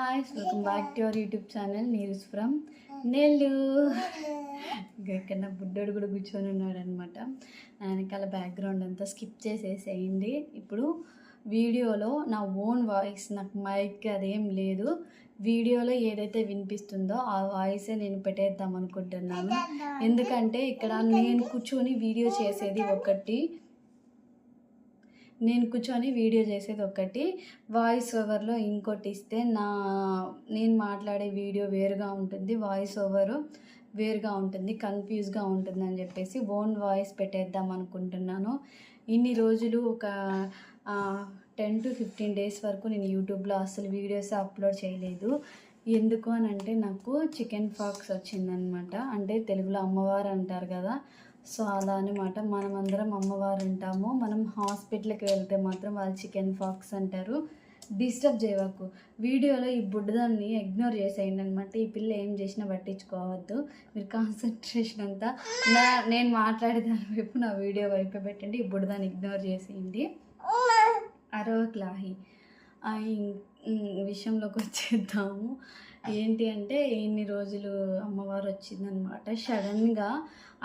Hi, welcome back to our YouTube channel Neeru's from Nellore. ఇక్కడ నా బుడ్డోడు కూడా కూర్చొని ఉన్నాడు అనమాట. వెనకాల బ్యాక్గ్రౌండ్ అంతా స్కిప్ చేసేసేయండి. ఇప్పుడు వీడియోలో నా ఓన్ వాయిస్, నాకు మైక్ అదేం లేదు. వీడియోలో ఏదైతే వినిపిస్తుందో ఆ వాయిసే నేను పెట్టేద్దాం అనుకుంటున్నాను. ఎందుకంటే ఇక్కడ నేను కూర్చొని వీడియో చేసేది ఒకటి, వాయిస్ ఓవర్లో ఇంకోటి ఇస్తే నేను మాట్లాడే వీడియో వేరుగా ఉంటుంది, వాయిస్ ఓవరు వేరుగా ఉంటుంది, కన్ఫ్యూజ్గా ఉంటుంది అని చెప్పేసి ఓన్ వాయిస్ పెట్టేద్దాం అనుకుంటున్నాను. ఇన్ని రోజులు ఒక 10 to 15 డేస్ వరకు నేను యూట్యూబ్లో అసలు వీడియోస్ అప్లోడ్ చేయలేదు. ఎందుకు అని అంటే నాకు చికెన్ పాక్స్ వచ్చిందనమాట. అంటే తెలుగులో అమ్మవారు అంటారు కదా, సో అలా అనమాట. మనమందరం అమ్మవారు అంటాము. మనం హాస్పిటల్కి వెళ్తే మాత్రం వాళ్ళు చికెన్ పాక్స్ అంటారు. డిస్టర్బ్ చేయవకు. వీడియోలో ఈ బుడ్డదాన్ని ఇగ్నోర్ చేసేయండి అనమాట. ఈ పిల్ల ఏం చేసినా పట్టించుకోవద్దు. మీరు కాన్సన్ట్రేషన్ అంతా నేను మాట్లాడే దాని వైపు, నా వీడియో వైపు పెట్టండి. ఈ బుడ్డదాన్ని ఇగ్నోర్ చేసేయండి. అరవక్లాహి విషయంలోకి వచ్చేద్దాము. ఏంటి అంటే ఇన్ని రోజులు అమ్మవారు వచ్చిందనమాట సడన్గా.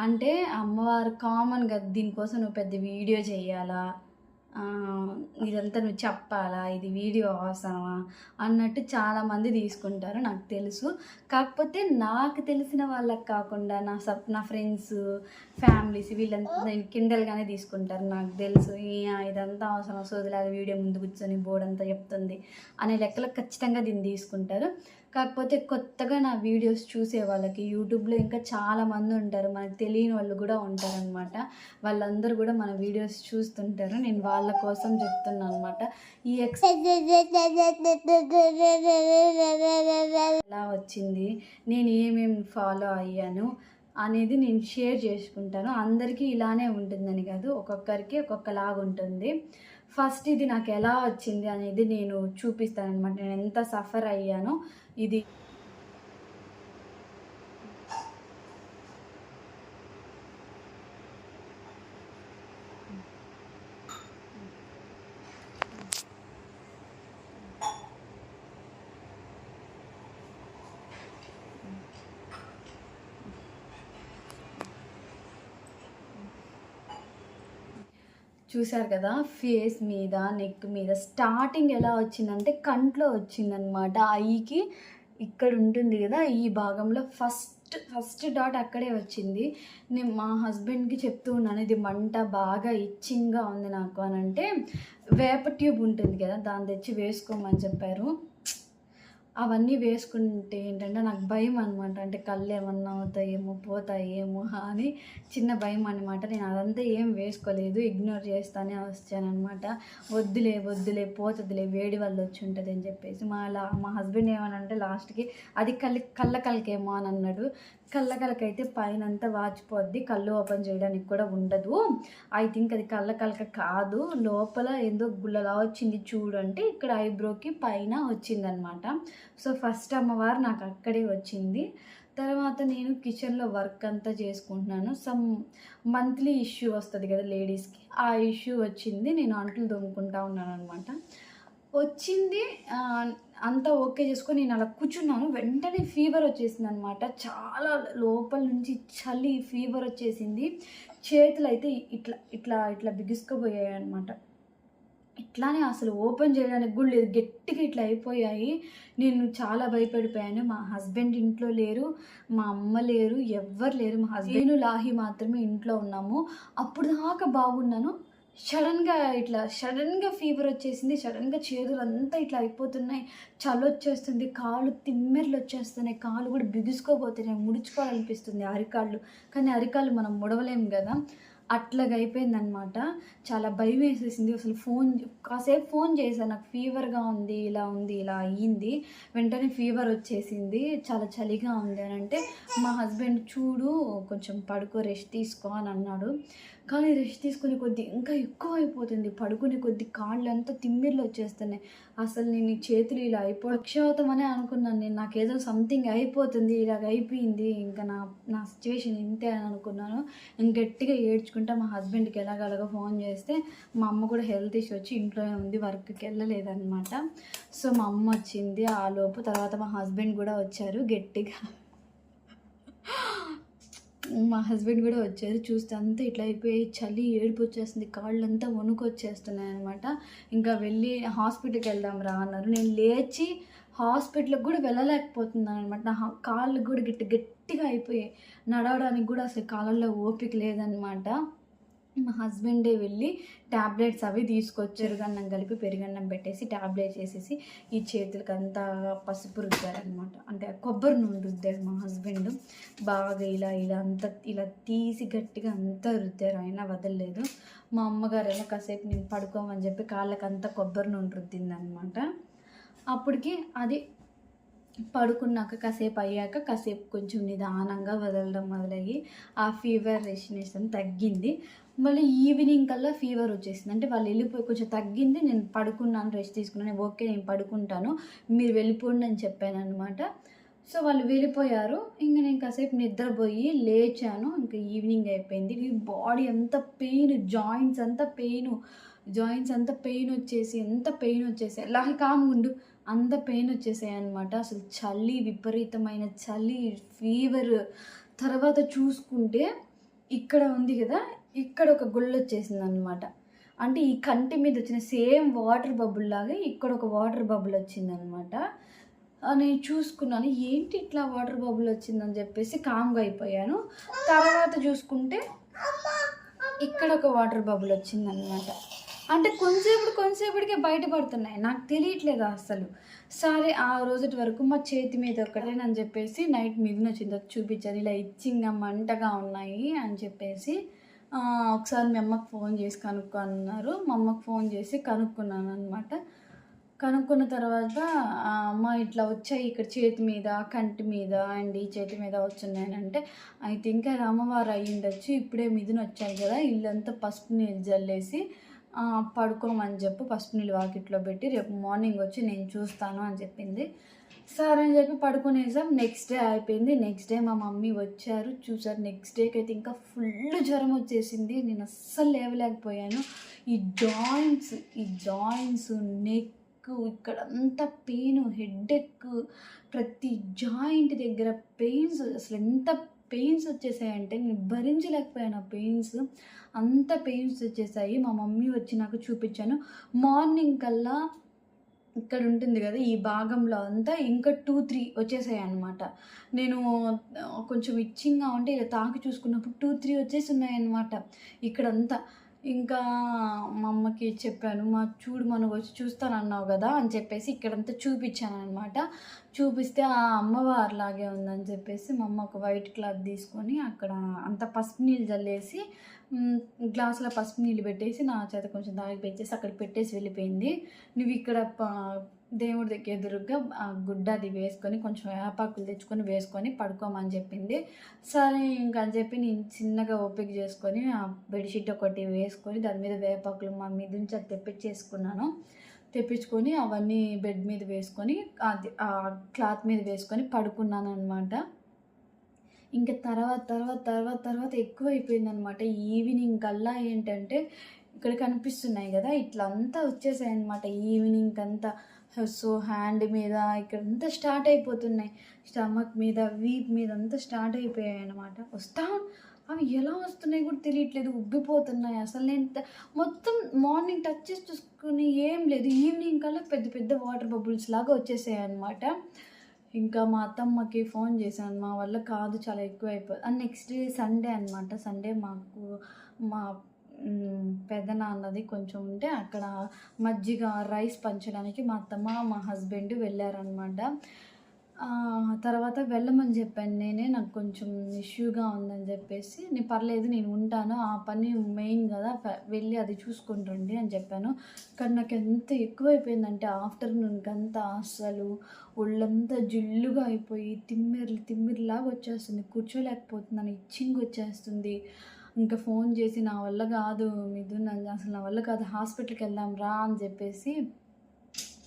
అంటే అమ్మవారు కామన్గా దీనికోసం నువ్వు పెద్ద వీడియో చేయాలా, ఇదంతా నువ్వు చెప్పాలా, ఇది వీడియో అవసరమా అన్నట్టు చాలామంది తీసుకుంటారు, నాకు తెలుసు. కాకపోతే నాకు తెలిసిన వాళ్ళకి కాకుండా నా ఫ్రెండ్స్, ఫ్యామిలీస్ వీళ్ళంతా నేను కిండల్గానే తీసుకుంటారు. నాకు తెలుసు ఇదంతా అవసరం, సోదిలాగా వీడియో ముందు కూర్చొని బోర్డంతా చెప్తుంది అనే లెక్కలో ఖచ్చితంగా దీన్ని తీసుకుంటారు. కాకపోతే కొత్తగా నా వీడియోస్ చూసే వాళ్ళకి యూట్యూబ్లో ఇంకా చాలామంది ఉంటారు, మనకు తెలియని వాళ్ళు కూడా ఉంటారనమాట. వాళ్ళందరూ కూడా మన వీడియోస్ చూస్తుంటారు. నేను వాళ్ళ కోసం చెప్తున్నాను అనమాట. ఈ ఎలా వచ్చింది, నేను ఏమేమి ఫాలో అయ్యాను అనేది నేను షేర్ చేసుకుంటాను. అందరికీ ఇలానే ఉంటుందని కాదు, ఒక్కొక్కరికి ఒక్కొక్కలాగా ఉంటుంది. ఫస్ట్ ఇది నాకు ఎలా వచ్చింది అనేది నేను చూపిస్తాను అనమాట. నేను ఎంత సఫర్ అయ్యానో. ఇది చూశారు కదా, ఫేస్ మీద, నెక్ మీద స్టార్టింగ్ ఎలా వచ్చిందంటే కంట్లో వచ్చిందనమాట. ఐకి ఇక్కడ ఉంటుంది కదా, ఈ భాగంలో ఫస్ట్ డాట్ అక్కడే వచ్చింది. నేను మా హస్బెండ్కి చెప్తూ ఉన్నాను, ఇది మంట బాగా ఇచ్చింగ్గా ఉంది నాకు అని అంటే, వేప ట్యూబ్ ఉంటుంది కదా దాన్ని తెచ్చి వేసుకోమని చెప్పారు. అవన్నీ వేసుకుంటే ఏంటంటే నాకు భయం అనమాట. అంటే కళ్ళు ఏమన్నా అవుతాయేమో, పోతాయేమో అని చిన్న భయం అనమాట. నేను అదంతా ఏం వేసుకోలేదు, ఇగ్నోర్ చేస్తానే వచ్చానమాట. వద్దులే పోతుందిలే, వేడి వల్ల వచ్చి ఉంటుంది అని చెప్పేసి మా హస్బెండ్ ఏమనంటే లాస్ట్కి అది కళ్ళ కలకేమో అని అన్నాడు. కళ్ళకలకైతే పైన అంతా వాచిపోద్ది, కళ్ళు ఓపెన్ చేయడానికి కూడా ఉండదు. ఐ థింక్ అది కళ్ళకలక కాదు, లోపల ఏదో గుల్లలా వచ్చింది చూడు అంటే ఇక్కడ ఐబ్రోకి పైన వచ్చిందనమాట. సో ఫస్ట్ అమ్మవారు నాకు అక్కడే వచ్చింది. తర్వాత నేను కిచెన్లో వర్క్ అంతా చేసుకుంటున్నాను. సమ్ మంత్లీ ఇష్యూ వస్తుంది కదా లేడీస్కి, ఆ ఇష్యూ వచ్చింది. నేను అంట్లు తోముకుంటా ఉన్నాను అనమాట. వచ్చింది అంతా ఓకే చేసుకొని నేను అలా కూర్చున్నాను. వెంటనే ఫీవర్ వచ్చేసింది అనమాట. చాలా లోపల నుంచి చలి ఫీవర్ వచ్చేసింది. చేతులు అయితే ఇట్లా ఇట్లా ఇట్లా బిగుసుకుపోయాయి అనమాట. ఇట్లానే అసలు ఓపెన్ చేయడానికి కూడా లేదు, గట్టిగా ఇట్లా అయిపోయాయి. నేను చాలా భయపడిపోయాను. మా హస్బెండ్ ఇంట్లో లేరు, మా అమ్మ లేరు, ఎవ్వరు లేరు. మా హస్బెండ్ లాహి మాత్రమే ఇంట్లో ఉన్నాము. అప్పుడు దాకా బాగున్నాను. సడన్గా ఫీవర్ వచ్చేసింది. సడన్గా చేతులు అంతా ఇట్లా అయిపోతున్నాయి, చలి వచ్చేస్తుంది, కాళ్ళు తిమ్మెర్లు వచ్చేస్తున్నాయి, కాళ్ళు కూడా బిగుసుకోపోతున్నాయి, ముడుచుకోవాలనిపిస్తుంది అరికాళ్ళు. కానీ అరికాళ్ళు మనం ముడవలేము కదా, అట్లాగా అయిపోయిందనమాట. చాలా భయం వేసేసింది. అసలు కాసేపు ఫోన్ చేశాను, నాకు ఫీవర్గా ఉంది, ఇలా ఉంది, ఇలా అయ్యింది. వెంటనే ఫీవర్ వచ్చేసింది, చాలా చలిగా ఉంది అని అంటే మా హస్బెండ్ చూడు కొంచెం పడుకో, రెస్ట్ తీసుకో అని అన్నాడు. కానీ రెస్ట్ తీసుకునే కొద్దీ ఇంకా ఎక్కువ అయిపోతుంది. పడుకునే కొద్దీ కాళ్ళంతా తిమ్మిర్లు వచ్చేస్తున్నాయి. అసలు నేను ఈ చేతులు ఇలా పక్షవాతమనే అనుకున్నాను నేను. నాకేదో సంథింగ్ అయిపోతుంది, ఇలాగ అయిపోయింది, ఇంకా నా నా సిచ్యువేషన్ ఇంతే అని అనుకున్నాను. ఇంక గట్టిగా ఏడ్చుకుంటా మా హస్బెండ్కి ఎలాగలాగా ఫోన్ చేస్తే మా అమ్మ కూడా హెల్త్ ఇష్యూ వచ్చి ఇంట్లోనే ఉంది, వర్క్కి వెళ్ళలేదన్నమాట. సో మా అమ్మ వచ్చింది ఆ లోపు. తర్వాత మా హస్బెండ్ కూడా వచ్చారు. గట్టిగా మా హస్బెండ్ కూడా వచ్చారు. చూస్తే అంతా ఇట్లా అయిపోయి చలి ఏడుపు వచ్చేస్తుంది, కాళ్ళంతా వణుకు వచ్చేస్తున్నాయి అనమాట. ఇంకా వెళ్ళి హాస్పిటల్కి వెళ్దాం రా అన్నారు. నేను లేచి హాస్పిటల్కి కూడా వెళ్ళలేకపోతున్నాను అనమాట. నా కాళ్ళు కూడా గట్టిగా అయిపోయాయి. నడవడానికి కూడా అసలు కాళ్ళల్లో ఓపిక లేదనమాట. మా హస్బెండే వెళ్ళి ట్యాబ్లెట్స్ అవి తీసుకొచ్చారు. పెరుగన్నం కలిపి పెరుగన్నం పెట్టేసి ట్యాబ్లెట్స్ వేసేసి ఈ చేతులకి అంతా పసుపు రుద్దారనమాట. అంటే కొబ్బరి నూనె రుద్దారు మా హస్బెండ్. బాగా ఇలా ఇలా అంతా ఇలా తీసి గట్టిగా అంతా రుద్దారు, అయినా వదలలేదు. మా అమ్మగారేమో కాసేపు నేను పడుకోమని చెప్పి కాళ్ళకంతా కొబ్బరి నూనె రుద్దిందనమాట. అప్పటికి అది పడుకున్నాక కాసేపు అయ్యాక కాసేపు కొంచెం నిదానంగా వదలడం మొదలయ్యి ఆ ఫీవర్ రెసినేషన్ తగ్గింది. మళ్ళీ ఈవినింగ్ కల్లా ఫీవర్ వచ్చేసింది. అంటే వాళ్ళు వెళ్ళిపోయి కొంచెం తగ్గింది, నేను పడుకున్నాను, రెస్ట్ తీసుకున్నాను, ఓకే నేను పడుకుంటాను, మీరు వెళ్ళిపోండి అని చెప్పాను అనమాట. సో వాళ్ళు వెళ్ళిపోయారు. ఇంక నేను కాసేపు నిద్రపోయి లేచాను. ఇంకా ఈవినింగ్ అయిపోయింది. బాడీ అంతా పెయిన్, జాయింట్స్ అంతా పెయిన్ వచ్చేసి ఎంత పెయిన్ వచ్చేసాయి, అలాగే కాముండు అంత పెయిన్ వచ్చేసాయి అనమాట. అసలు చలి, విపరీతమైన చలి, ఫీవర్. తర్వాత చూసుకుంటే ఇక్కడ ఉంది కదా, ఇక్కడ ఒక గుళ్ళు వచ్చేసింది అనమాట. అంటే ఈ కంటి మీద వచ్చిన సేమ్ వాటర్ బబుల్ లాగా ఇక్కడ ఒక వాటర్ బబుల్ వచ్చిందనమాట. నేను చూసుకున్నాను, ఏంటి ఇట్లా వాటర్ బబుల్ వచ్చిందని చెప్పేసి కామ్గా అయిపోయాను. తర్వాత చూసుకుంటే ఇక్కడ ఒక వాటర్ బబుల్ వచ్చిందనమాట. అంటే కొంచెంసేపటికే బయటపడుతున్నాయి, నాకు తెలియట్లేదు అసలు. సరే ఆ రోజుటి వరకు మా చేతి మీద ఒకటేనని చెప్పేసి నైట్ మీద వచ్చింది, చూపించారు, ఇలా ఇచ్చింగ్ మంటగా ఉన్నాయి అని చెప్పేసి. ఒకసారి మీ అమ్మకి ఫోన్ చేసి కనుక్కో అన్నారు. మా అమ్మకి ఫోన్ చేసి కనుక్కున్నాను అనమాట. కనుక్కున్న తర్వాత అమ్మ ఇట్లా వచ్చాయి ఇక్కడ చేతి మీద, కంటి మీద అండ్ ఈ చేతి మీద వచ్చున్నాయని అంటే, ఐ థింక్ అది అమ్మవారు అయ్యిండొచ్చు, ఇప్పుడే మిథున వచ్చాయి కదా, ఇల్లంతా పసుపు నీళ్ళు జల్లేసి పడుకోమని చెప్పి పసుపు నీళ్ళు వాకిట్లో పెట్టి రేపు మార్నింగ్ వచ్చి నేను చూస్తాను అని చెప్పింది. సరే అని చెప్పి పడుకునేసాం. నెక్స్ట్ డే అయిపోయింది. నెక్స్ట్ డే మా మమ్మీ వచ్చారు, చూసారు. నెక్స్ట్ డేకి అయితే ఇంకా ఫుల్ జ్వరం వచ్చేసింది. నేను అస్సలు లేవలేకపోయాను. ఈ జాయింట్స్ నెక్ ఇక్కడంతా పెయిన్, హెడేక్, ప్రతి జాయింట్ దగ్గర పెయిన్స్. అసలు ఎంత పెయిన్స్ వచ్చేసాయంటే నేను భరించలేకపోయాను. ఆ పెయిన్స్, అంత పెయిన్స్ వచ్చేసాయి. మా మమ్మీ వచ్చి నాకు చూపించాను. మార్నింగ్ కల్లా ఇక్కడ ఉంటుంది కదా ఈ భాగంలో అంతా ఇంకా 2-3 వచ్చేసాయి అనమాట. నేను కొంచెం ఇచ్చింగ్గా ఉంటే ఇలా తాకి చూసుకున్నప్పుడు 2-3 వచ్చేసి ఉన్నాయన్నమాట ఇక్కడంతా. ఇంకా మా అమ్మకి చెప్పాను, చూడు మనం వచ్చి చూస్తానన్నావు కదా అని చెప్పేసి ఇక్కడంతా చూపించాను అనమాట. చూపిస్తే ఆ అమ్మవారిలాగే ఉందని చెప్పేసి మా అమ్మ ఒక వైట్ క్లాత్ తీసుకొని అక్కడ అంతా పసుపు నీళ్ళు జల్లేసి గ్లాసులో పసుపు నీళ్ళు పెట్టేసి నా చేత కొంచెం దాగి పెట్టేసి అక్కడ పెట్టేసి వెళ్ళిపోయింది. నువ్వు ఇక్కడ దేవుడి దగ్గర ఎదురుగా గుడ్డ అది వేసుకొని కొంచెం వేపాకులు తెచ్చుకొని వేసుకొని పడుకోమని చెప్పింది. సరే ఇంకా అని చెప్పి నేను చిన్నగా ఓపిక చేసుకొని ఆ బెడ్షీట్ ఒకటి వేసుకొని దాని మీద వేపాకులు మా మీద నుంచి అది తెప్పించుకొని అవన్నీ బెడ్ మీద వేసుకొని అది ఆ క్లాత్ మీద వేసుకొని పడుకున్నాను అనమాట. ఇంకా తర్వాత ఎక్కువ అయిపోయిందనమాట. ఈవినింగ్ కల్లా ఏంటంటే ఇక్కడ కనిపిస్తున్నాయి కదా ఇట్లా అంతా వచ్చేసాయి అనమాట. ఈవినింగ్ అంతా సో హ్యాండ్ మీద ఇక్కడంతా స్టార్ట్ అయిపోతున్నాయి, స్టమక్ మీద, వీప్ మీద అంతా స్టార్ట్ అయిపోయాయి అనమాట. అవి ఎలా వస్తున్నాయి కూడా తెలియట్లేదు, ఉబ్బిపోతున్నాయి. అసలు నేను మొత్తం మార్నింగ్ టచ్ చేసి చూసుకుని ఏం లేదు, ఈవినింగ్ కల్లా పెద్ద పెద్ద వాటర్ బబుల్స్ లాగా వచ్చేసాయి అనమాట. ఇంకా మా అత్తమ్మకి ఫోన్ చేశాను, మా వల్ల కాదు, చాలా ఎక్కువ అయిపోయింది. అండ్ నెక్స్ట్ డే సండే అనమాట. సండే మాకు మా పెదనాన్నది కొంచెం ఉంటే అక్కడ మజ్జిగ రైస్ పంచడానికి మా అత్తమ్మ మా హస్బెండ్ వెళ్ళారనమాట. తర్వాత వెళ్ళమని చెప్పాను నేనే, నాకు కొంచెం ఇష్యూగా ఉందని చెప్పేసి. నేను పర్లేదు నేను ఉంటాను, ఆ పని మెయిన్ కదా, వెళ్ళి అది చూసుకుంటుండి అని చెప్పాను. కానీ నాకు ఎంత ఎక్కువైపోయిందంటే ఆఫ్టర్నూన్కి అంతా అసలు ఒళ్ళంతా జిల్లుగా అయిపోయి తిమ్మిరిలాగా వచ్చేస్తుంది, కూర్చోలేకపోతున్నాను, ఇచ్చింగ్ వచ్చేస్తుంది. ఇంకా ఫోన్ చేసి నా వల్ల కాదు మిథున్, అసలు నా వల్ల కాదు, హాస్పిటల్కి వెళ్దాం రా అని చెప్పేసి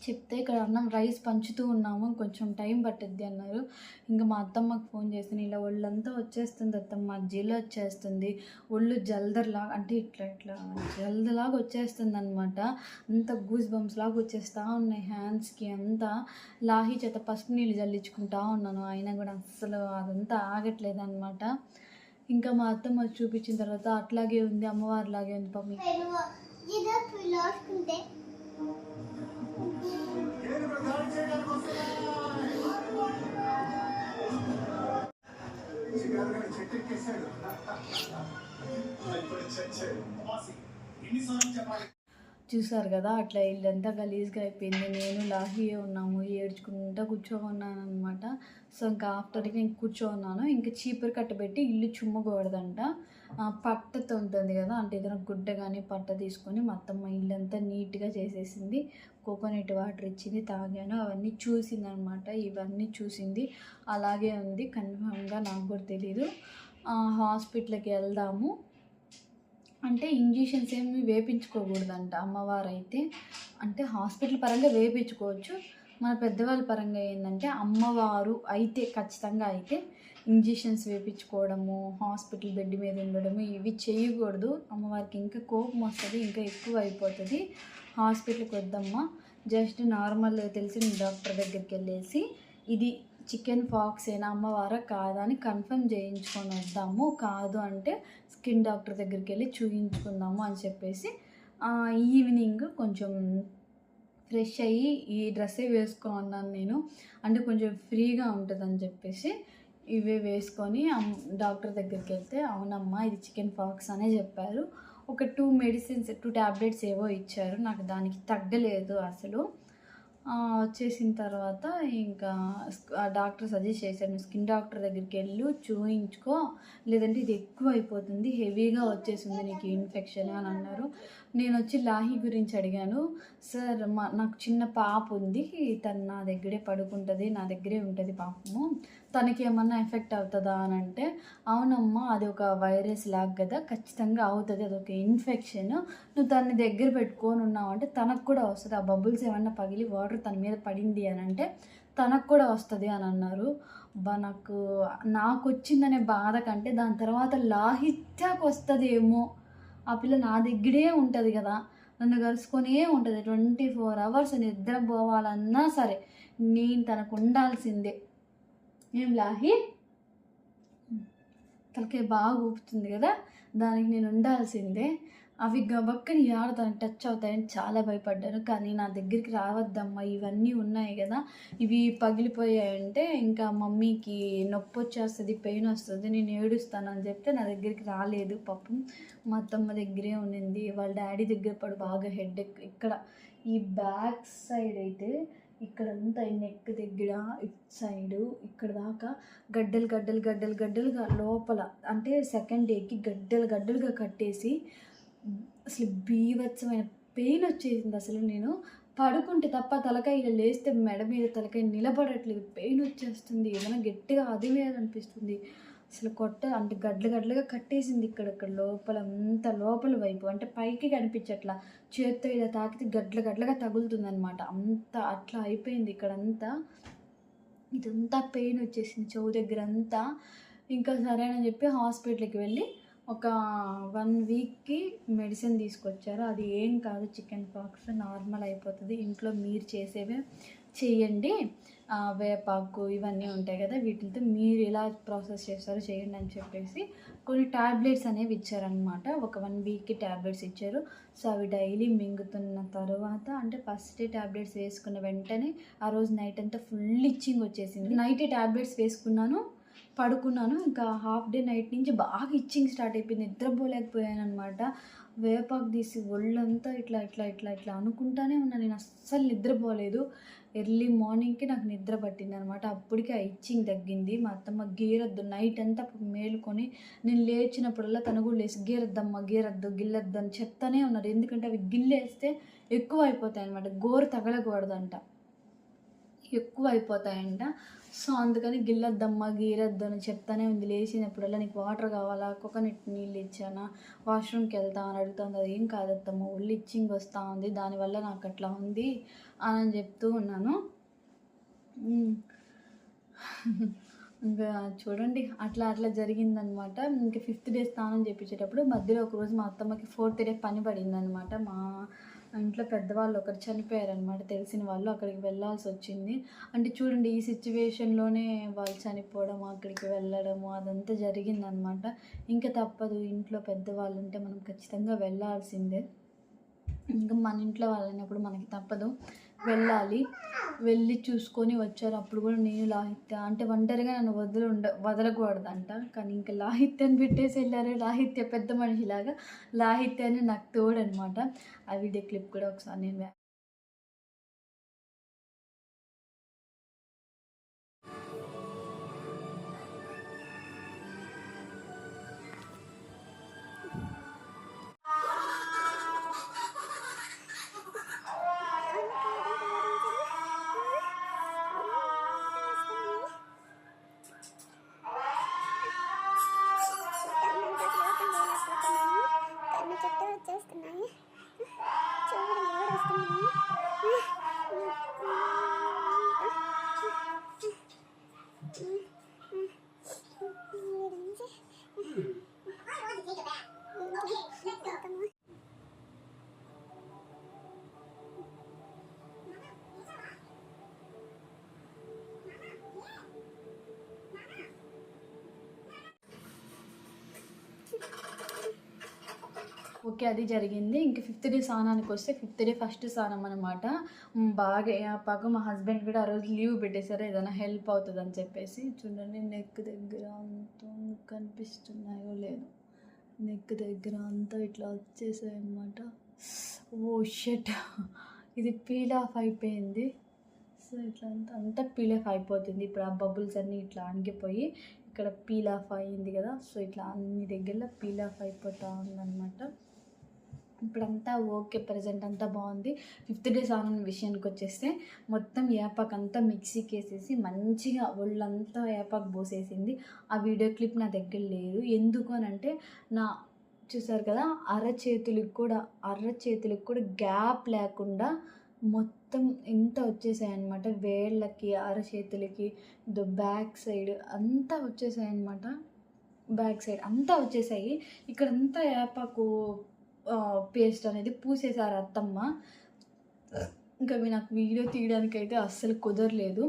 చెప్తే ఇక్కడ అన్నం రైస్ పంచుతూ ఉన్నాము, కొంచెం టైం పట్టుద్ది అన్నారు. ఇంకా మా అత్తమ్మకు ఫోన్ చేసి ఇలా ఒళ్ళంతా వచ్చేస్తుంది అత్తమ్మ, జీలో వచ్చేస్తుంది, ఒళ్ళు జల్దర్లాగా అంటే ఇట్లా ఇట్లా జల్దలాగా వచ్చేస్తుంది అనమాట. అంత గూస్ బంప్స్ లాగా వచ్చేస్తూ ఉన్నాయి హ్యాండ్స్కి అంతా. లాహి చేత పసుపు నీళ్ళు జల్లించుకుంటా ఉన్నాను, అయినా కూడా అస్సలు అదంతా ఆగట్లేదు అనమాట. ఇంకా మా అత్తమ్మ చూపించిన తర్వాత అట్లాగే ఉంది, అమ్మవారిలాగే ఉంది పాపం. చూసారు కదా, అట్లా ఇల్లంతా గలీజ్గా అయిపోయింది. నేను లాహియే ఉన్నాము, ఏడ్చుకుంటూ కూర్చోన్నాను అనమాట. సో ఇంకా ఆఫ్టర్కి నేను కూర్చోన్నాను. ఇంకా చీపురు కట్టబెట్టి ఇల్లు చుమ్మకూడదంట. పట్టతో ఉంటుంది కదా, అంటే ఏదైనా గుడ్డ కానీ పట్ట తీసుకొని మొత్తం ఇల్లంతా నీట్గా చేసేసింది. కోకోనట్ వాటర్ ఇచ్చింది, తాగాను, అవన్నీ చూసింది అనమాట. ఇవన్నీ చూసింది, అలాగే ఉంది కన్ఫామ్గా, నాకు కూడా తెలీదు. హాస్పిటల్కి వెళ్దాము అంటే ఇంజెక్షన్స్ ఏమి వేయించుకోకూడదంట అమ్మవారు అయితే. అంటే హాస్పిటల్ పరంగా వేయించుకోవచ్చు, మన పెద్దవాళ్ళ పరంగా ఏంటంటే అమ్మవారు అయితే ఖచ్చితంగా అయితే ఇంజెక్షన్స్ వేయించుకోవడము, హాస్పిటల్ బెడ్ మీద ఉండడము ఇవి చేయకూడదు. అమ్మవారికి ఇంకా కోపం వస్తుంది, ఇంకా ఎక్కువ అయిపోతుంది. హాస్పిటల్కి వద్దమ్మా, జస్ట్ నార్మల్ తెలిసిన డాక్టర్ దగ్గరికి వెళ్ళేసి ఇది చికెన్ పాక్స్ అయినా అమ్మవారా కాదా అని కన్ఫర్మ్ చేయించుకొని వద్దాము, కాదు అంటే స్కిన్ డాక్టర్ దగ్గరికి వెళ్ళి చూపించుకుందాము అని చెప్పేసి ఈవినింగ్ కొంచెం ఫ్రెష్ అయ్యి ఈ డ్రెస్సే వేసుకున్నాను నేను, అంటే కొంచెం ఫ్రీగా ఉంటుందని చెప్పేసి ఇవే వేసుకొని డాక్టర్ దగ్గరికి వెళ్తే అవునమ్మా ఇది చికెన్ పాక్స్ అనే చెప్పారు. ఒక 2 ట్యాబ్లెట్స్ ఏవో ఇచ్చారు, నాకు దానికి తగ్గలేదు అసలు. వచ్చేసిన తర్వాత ఇంకా డాక్టర్ సజెస్ట్ చేశాను, స్కిన్ డాక్టర్ దగ్గరికి వెళ్ళి చూయించుకో, లేదంటే ఇది ఎక్కువ అయిపోతుంది, హెవీగా వచ్చేసింది నీకు ఇన్ఫెక్షన్ అని అన్నారు. నేను వచ్చి లాహి గురించి అడిగాను. సార్ నాకు చిన్న పాప ఉంది, తను నా దగ్గరే పడుకుంటుంది, నా దగ్గరే ఉంటుంది పాపము, తనకి ఏమన్నా ఎఫెక్ట్ అవుతుందా అని అంటే అవునమ్మా అది ఒక వైరస్ లాగా కదా, ఖచ్చితంగా అవుతుంది, అదొక ఇన్ఫెక్షన్, నువ్వు తనని దగ్గర పెట్టుకొని ఉన్నావు అంటే తనకు కూడా వస్తుంది, ఆ బబుల్స్ ఏమన్నా పగిలి వాటర్ తన మీద పడింది అని అంటే తనకు కూడా వస్తుంది అని అన్నారు. నాకు వచ్చిందనే బాధ కంటే దాని తర్వాత లాహిత్యాకు వస్తుందేమో, ఆ పిల్ల నా దగ్గరే ఉంటుంది కదా, నన్ను కలుసుకొనే ఉంటుంది 24 hours, నిద్రపోవాలన్నా సరే నేను తనకు ఉండాల్సిందే. ఏం లాహి తలకే బాగా ఊపుతుంది కదా, దానికి నేను ఉండాల్సిందే. అవి గబక్కని తనకు టచ్ అవుతాయని చాలా భయపడ్డాను, కానీ నా దగ్గరికి రావద్దమ్మా, ఇవన్నీ ఉన్నాయి కదా, ఇవి పగిలిపోయాయంటే ఇంకా మమ్మీకి నొప్పి వచ్చేస్తుంది, పెయిన్ వస్తుంది, నేను ఏడుస్తానని చెప్తే నా దగ్గరికి రాలేదు పాపం. మా అత్తమ్మ దగ్గరే ఉండింది, వాళ్ళ డాడీ దగ్గర బాగా హెడేక్. ఇక్కడ ఈ బ్యాక్ సైడ్ అయితే ఇక్కడంతా నెక్ దగ్గర ఇటు సైడు ఇక్కడ దాకా గడ్డలుగా లోపల, అంటే సెకండ్ డేకి గడ్డలుగా కట్టేసి అసలు బీభత్సమైన పెయిన్ వచ్చేసింది. అసలు నేను పడుకుంటే తప్ప తలకాయ ఇలా లేస్తే మెడ మీద తలకాయ నిలబడట్లేదు, పెయిన్ వచ్చేస్తుంది, ఏదైనా గట్టిగా అది అనిపిస్తుంది. అసలు అంటే గడ్డలుగా కట్టేసింది ఇక్కడక్కడ లోపల, అంత లోపల వైపు, అంటే పైకి కనిపించట్లా, చేత్తో ఇలా తాకితే గడ్డలుగా తగులుతుంది అనమాట, అంత అట్లా అయిపోయింది ఇక్కడంతా. ఇదంతా పెయిన్ వచ్చేసింది చెవు దగ్గర అంతా. ఇంకా సరేనని చెప్పి హాస్పిటల్కి వెళ్ళి ఒక 1 వీక్కి మెడిసిన్ తీసుకొచ్చారు. అది ఏం కాదు, చికెన్ పాక్స్ నార్మల్ అయిపోతుంది, ఇంట్లో మీరు చేసేవే చేయండి, వేపాకు ఇవన్నీ ఉంటాయి కదా, వీటితో మీరు ఎలా ప్రాసెస్ చేస్తారో చేయండి అని చెప్పేసి కొన్ని ట్యాబ్లెట్స్ అనేవి ఇచ్చారనమాట. ఒక 1 వీక్కి ట్యాబ్లెట్స్ ఇచ్చారు. సో అవి డైలీ మింగుతున్న తర్వాత, అంటే ఫస్ట్ డే ట్యాబ్లెట్స్ వేసుకున్న వెంటనే ఆ రోజు నైట్ అంతా ఫుల్ ఇచ్చింగ్ వచ్చేసింది. నైటే ట్యాబ్లెట్స్ వేసుకున్నాను, పడుకున్నాను, ఇంకా హాఫ్ డే నైట్ నుంచి బాగా ఇచ్చింగ్ స్టార్ట్ అయిపోయింది, నిద్రపోలేకపోయాను అనమాట. వేపాకు తీసి ఒళ్ళంతా ఇట్లా అనుకుంటానే ఉన్నా, నేను అస్సలు నిద్రపోలేదు. ఎర్లీ మార్నింగ్కి నాకు నిద్ర పట్టింది అనమాట, అప్పటికి ఆ ఇచ్చింగ్ తగ్గింది. మా అత్తమ్మ గీరద్దు, నైట్ అంతా మేలుకొని నేను లేచినప్పుడల్లా తను కూడా లేచి గీరద్దమ్మ గిల్లద్దు అని చెప్తానే ఉన్నారు, ఎందుకంటే అవి గిల్లేస్తే ఎక్కువ అయిపోతాయి అనమాట, గోరు తగలకూడదంట. ఎక్కువ అయిపోతాయంట. సో అందుకని గిల్లొద్దమ్మా గీరొద్దు అని చెప్తానే ఉంది. లేచినప్పుడల్లా నీకు వాటర్ కావాలా, కోకోనట్ నీళ్ళు ఇచ్చానా, వాష్రూమ్కి వెళ్తా అని అడుగుతుంది. అది ఏం కాదత్తమ్మ, ఒళ్ళు ఇచ్చింగ్ వస్తూ ఉంది, దానివల్ల నాకు అట్లా ఉంది అని చెప్తూ ఉన్నాను. ఇంకా చూడండి అట్లా జరిగిందనమాట. ఇంకా 5th డే స్నానం చేయించేటప్పుడు మధ్యలో ఒకరోజు మా అత్తమ్మకి 4th డే పని పడిందనమాట. మా ఇంట్లో పెద్దవాళ్ళు ఒకరు చనిపోయారనమాట, తెలిసిన వాళ్ళు. అక్కడికి వెళ్ళాల్సి వచ్చింది. అంటే చూడండి ఈ సిచ్యువేషన్లోనే వాళ్ళు చనిపోవడం, అక్కడికి వెళ్ళడము అదంతా జరిగిందనమాట. ఇంకా తప్పదు, ఇంట్లో పెద్దవాళ్ళు ఉంటే మనం ఖచ్చితంగా వెళ్ళాల్సిందే. ఇంకా మన ఇంట్లో వాళ్ళైనప్పుడు మనకి తప్పదు, వెళ్ళాలి. వెళ్ళి చూసుకొని వచ్చారు. అప్పుడు కూడా నేను లాహిత్య అంటే ఒంటరిగా నన్ను వదలకూడదంట. కానీ ఇంకా లాహిత్యాన్ని పెట్టేసి వెళ్ళారు. లాహిత్య పెద్ద మనిషిలాగా, లాహిత్యాన్ని నాకు తోడనమాట. ఆ వీడియో క్లిప్ కూడా ఒకసారి నేను ఓకే, అది జరిగింది. ఇంక 5th డే స్నానానికి వస్తే 5th డే ఫస్ట్ స్నానం అనమాట. బాగా పాపం మా హస్బెండ్ కూడా ఆ రోజు లీవ్ పెట్టేశారు, ఏదైనా హెల్ప్ అవుతుంది అని చెప్పేసి. చూడండి నెక్ దగ్గర అంతా కనిపిస్తున్నాయో లేదు, నెక్ దగ్గర అంతా ఇట్లా వచ్చేసాయి అనమాట. ఓ షట్, ఇది పీల్ ఆఫ్ అయిపోయింది. సో ఇట్లా అంతా పీల్ ఆఫ్ అయిపోతుంది. ఇప్పుడు ఆ బబుల్స్ అన్నీ ఇట్లా అణిగిపోయి ఇక్కడ పీల్ ఆఫ్ అయ్యింది కదా. సో ఇట్లా అన్ని దగ్గరలో పీల్ ఆఫ్ అయిపోతూ ఉందన్నమాట. ఇప్పుడంతా ఓకే, ప్రజెంట్ అంతా బాగుంది. 5th డే స్నానం విషయానికి వచ్చేస్తే మొత్తం ఏపాకు అంతా మిక్సీకి వేసేసి మంచిగా ఒళ్ళంతా ఏపాకు పోసేసింది. ఆ వీడియో క్లిప్ నా దగ్గర లేదు. ఎందుకు అని అంటే చూసారు కదా, అరచేతులకు కూడా గ్యాప్ లేకుండా మొత్తం ఎంత వచ్చేసాయి అనమాట. వేళ్ళకి, అరచేతులకి, బ్యాక్ సైడ్ అంతా వచ్చేసాయి అనమాట. బ్యాక్ సైడ్ అంతా వచ్చేసాయి. ఇక్కడంతా ఏపాకు పేస్ట్ అనేది పూసేశారు అత్తమ్మ. ఇంకా నాకు వీడియో తీయడానికి అయితే అస్సలు కుదరలేదు.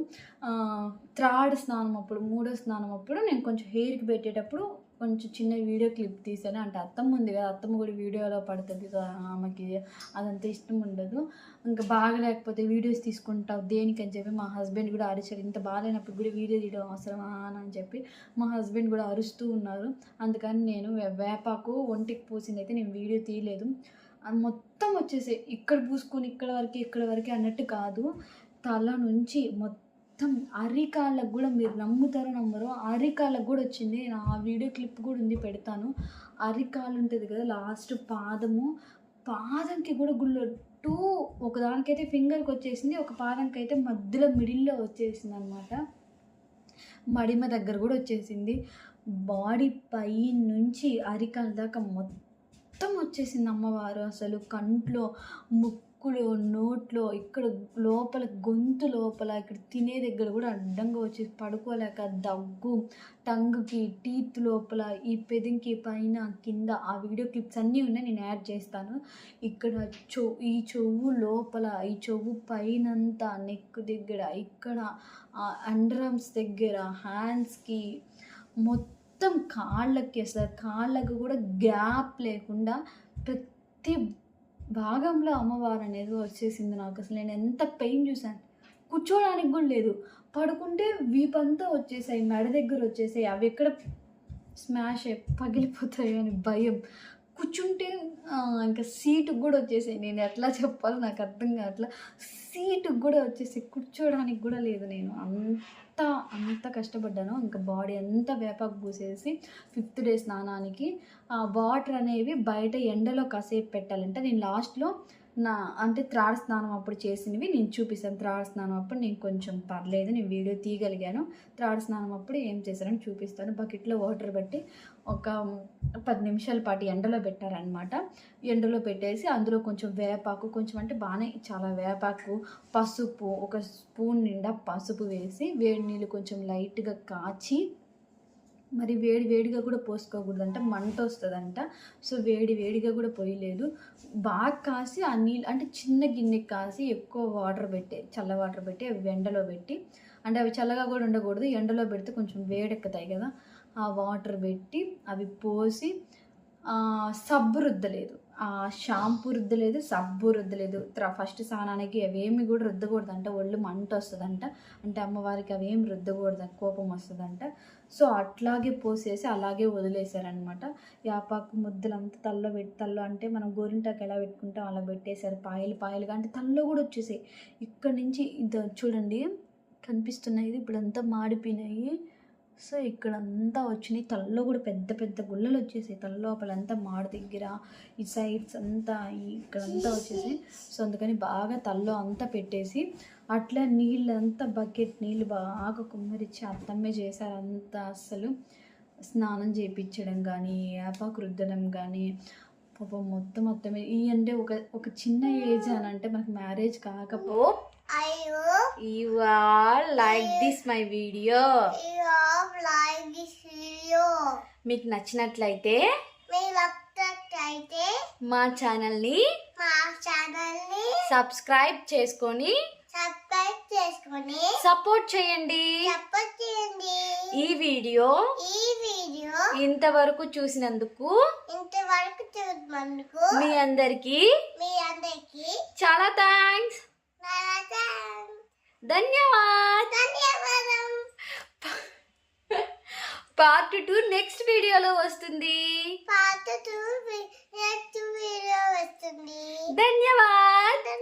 3rd స్నానం అప్పుడు, 3వ స్నానం అప్పుడు నేను కొంచెం హెయిర్కి పెట్టేటప్పుడు కొంచెం చిన్న వీడియో క్లిప్ తీసాను. అంటే అత్తమ్మ ఉంది కదా, అత్తమ్మ కూడా వీడియోలో పడుతుంది, ఆమెకి అదంతా ఇష్టం ఉండదు. ఇంకా బాగలేకపోతే వీడియోస్ తీసుకుంటావు దేనికని చెప్పి మా హస్బెండ్ కూడా అరిచారు. ఇంత బాగాలేనప్పుడు కూడా వీడియో తీయడం అవసరమా అని చెప్పి మా హస్బెండ్ కూడా అరుస్తూ ఉన్నారు. అందుకని నేను వేపాకు ఒంటికి పూసింది అయితే నేను వీడియో తీయలేదు. అది మొత్తం వచ్చేసాయి. ఇక్కడ పూసుకొని ఇక్కడ వరకే అన్నట్టు కాదు, తల నుంచి మొత్తం అరికాళ్ళకు కూడా, మీరు నమ్ముతారో నమ్మరో, అరికాళ్ళకు కూడా వచ్చింది. నా ఆ వీడియో క్లిప్ కూడా ఉంది, పెడతాను. అరికాలు ఉంటుంది కదా, లాస్ట్ పాదంకి కూడా గుళ్ళొట్టు ఒకదానికైతే ఫింగర్కి వచ్చేసింది, ఒక పాదంకి అయితే మధ్యలో మిడిల్లో వచ్చేసింది అనమాట. మడిమ దగ్గర కూడా వచ్చేసింది. బాడీ పై నుంచి అరికాల దాకా మొత్తం వచ్చేసింది అమ్మవారు. అసలు కంట్లో, ముక్కులో, నోట్లో, ఇక్కడ లోపల గొంతు లోపల, ఇక్కడ తినే దగ్గర కూడా అడ్డంగా వచ్చేసి పడుకోలేక దగ్గు, టంగుకి, టీత్ లోపల, ఈ పెదింకి పైన కింద. ఆ వీడియో క్లిప్స్ అన్నీ ఉన్నాయి, నేను యాడ్ చేస్తాను. ఇక్కడ ఈ చెవు లోపల, ఈ చెవు పైనంతా, నెక్ దగ్గర, ఇక్కడ అండర్ ఆర్మ్స్ దగ్గర, హ్యాండ్స్కి, మొత్తం కాళ్ళకి, అసలు కాళ్ళకు కూడా గ్యాప్ లేకుండా ప్రతి భాగంలో అమ్మవారు అనేది వచ్చేసింది నాకు. అసలు నేను ఎంత పెయిన్ చూసాను, కూర్చోడానికి కూడా లేదు. పడుకుంటే వీపంతా వచ్చేసాయి, మెడ దగ్గర వచ్చేసాయి. అవి ఎక్కడ స్మాష్ పగిలిపోతాయో అని భయం. కూర్చుంటే ఇంకా సీటుకు కూడా వచ్చేసాయి. నేను ఎట్లా చెప్పాలో నాకు అర్థం కావట్లా. సీటుకు కూడా వచ్చేసి కూర్చోడానికి కూడా లేదు. నేను అంత కష్టపడ్డాను. ఇంకా బాడీ అంతా వేపాకు పూసేసి 5th డే స్నానానికి వాటర్ అనేవి బయట ఎండలో కాసేపు పెట్టాలంటే నేను లాస్ట్లో అంటే త్రాడ స్నానం అప్పుడు చేసినవి నేను చూపిస్తాను. త్రాడ స్నానం అప్పుడు నేను కొంచెం పర్లేదు, నేను వీడియో తీయగలిగాను. త్రాడ స్నానం అప్పుడు ఏం చేశారని చూపిస్తాను. బకెట్లో వాటర్ పెట్టి ఒక 10 నిమిషాల పాటు ఎండలో పెట్టారనమాట. ఎండలో పెట్టేసి అందులో కొంచెం వేపాకు, కొంచెం అంటే బాగానే చాలా వేపాకు, పసుపు, ఒక స్పూన్ నిండా పసుపు వేసి వేడి నీళ్ళు కొంచెం లైట్గా కాచి, మరి వేడిగా కూడా పోసుకోకూడదంట, మంట వస్తుందంట. సో వేడిగా కూడా పోయలేదు, బాగా కాసి ఆ నీళ్ళు అంటే చిన్న గిన్నెకి కాసి ఎక్కువ వాటర్ పెట్టి, చల్ల వాటర్ పెట్టి అవి ఎండలో పెట్టి, అంటే అవి చల్లగా కూడా ఉండకూడదు, ఎండలో పెడితే కొంచెం వేడెక్కుతాయి కదా. ఆ వాటర్ పెట్టి అవి పోసి సబ్బు రుద్దలేదు, షాంపూ రుద్దలేదు, సబ్బు రుద్దలేదు. ఫస్ట్ స్నానానికి అవేమి కూడా రుద్దకూడదంట, ఒళ్ళు మంట వస్తుందంట, అంటే అమ్మవారికి అవేమి రుద్దకూడదు, కోపం వస్తుందంట. సో అట్లాగే పోసేసి అలాగే వదిలేశారనమాట. యాపాకు ముద్దలంతా తల్లో అంటే మనం గోరింటాకు ఎలా పెట్టుకుంటాం అలా పెట్టేశారు, పాయలుగా, అంటే తల్లో కూడా వచ్చేసాయి. ఇక్కడ నుంచి ఇది చూడండి కనిపిస్తున్నాయి, ఇప్పుడంతా మాడిపోయినాయి. సో ఇక్కడంతా వచ్చినాయి, తల్లో కూడా పెద్ద గుళ్ళలు వచ్చేసాయి, తల్లోపలంతా మాడు దగ్గర, ఈ సైడ్స్ అంతా ఇక్కడంతా వచ్చేసాయి. సో అందుకని బాగా తల్లో అంతా పెట్టేసి అట్లా నీళ్ళంతా బకెట్ నీళ్ళు బాగా కుమ్మరిచ్చి అత్తమ్మే చేశారు అంతా. అస్సలు స్నానం చేయించడం కానీ, యాపాకు రుద్దడం కానీ, పాపం మొత్తమే ఈ అంటే ఒక చిన్న ఏజ్ అని అంటే మనకు marriage కాకపో. You all like this my video. మీకు నచ్చినట్లయితే మా ఛానల్ని సబ్స్క్రైబ్ చేసుకొని సపోర్ట్ చేయండి. ఈ వీడియో ఇంతవరకు చూసినందుకు మీ అందరికీ చాలా థ్యాంక్స్. ధన్యవాదం. పార్ట్ 2 నెక్స్ట్ వీడియోలో వస్తుంది. ధన్యవాదం.